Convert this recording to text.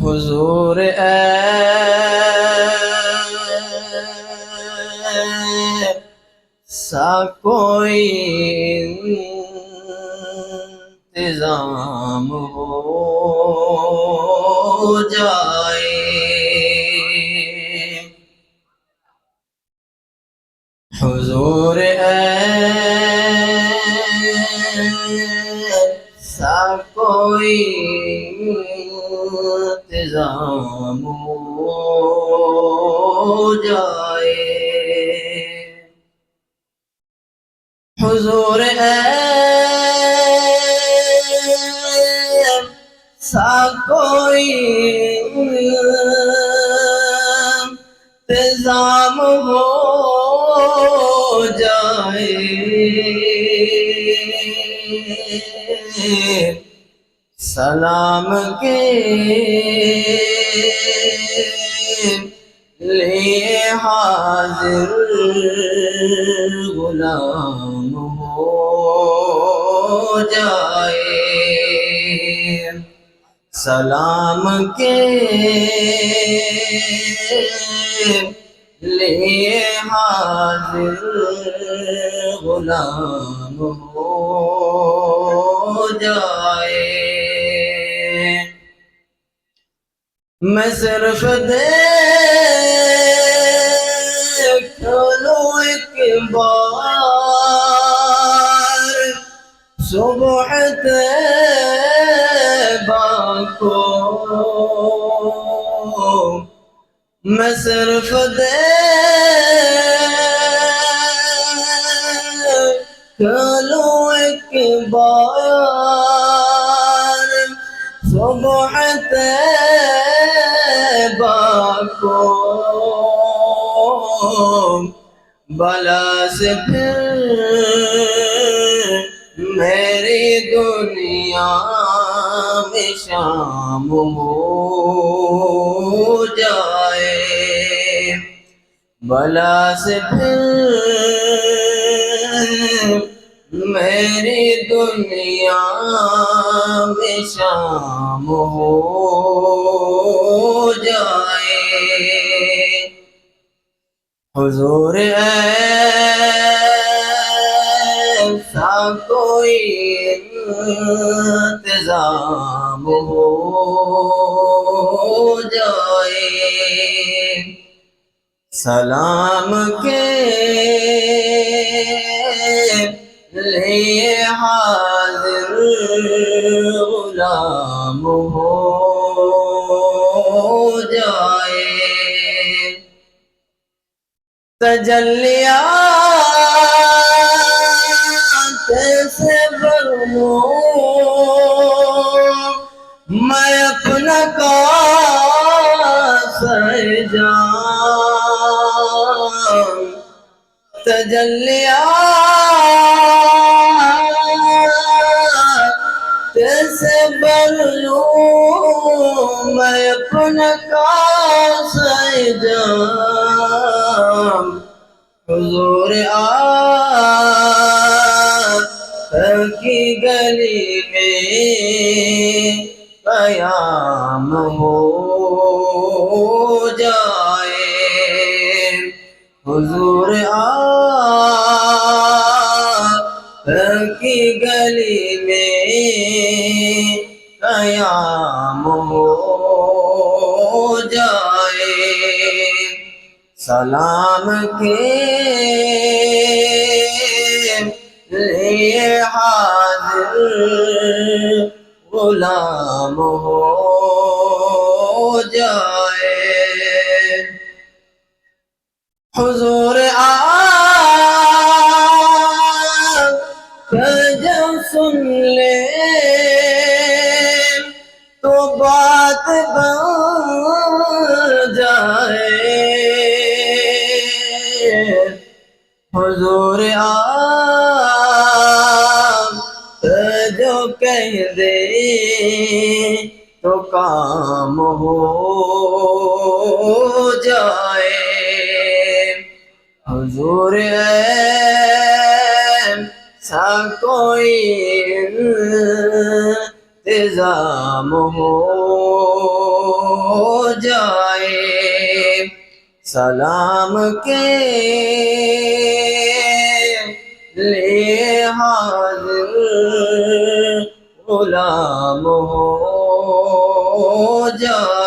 حضور ایسا کوئی انتظام ہو جائے، حضور ایسا کوئی انتظام ہو جائے، حضور ایسا کوئی انتظام ہو جائے، سلام کے لیے حاضر غلام ہو جائے، سلام کے لیے حاضر غلام ہو جائے، میں صرف دیکھ لوں ایک بار صبح طیبہ کو، میں صرف دیکھ لوں ایک بار صبح طیبہ کو، بلا سے پھر میری دنیا میں شام ہو جائے، بلا سے پھر میری دنیا میں شام ہو جائے، حضور ایسا کوئی انتظام ہو جائے، سلام کے لیے حاضر غلام ہو جائے، تجلیات سے بھروں میں اپنا کاسہ جام، تجلیات سے بھروں میں اپنا کاسہ جام، حضور آخر کی گلی میں قیام ہو جائے، حضور آخر کی گلی میں قیام ہو جائے، سلام کے لیے حاضر غلام ہو جائے، حضور جب سن لے تو بات بن جائے، حضور جو کہہ دے تو کام ہو جائے، حضور ایسا کوئی انتظام ہو جائے سلام کے لیے حاضر غلام ہو جائے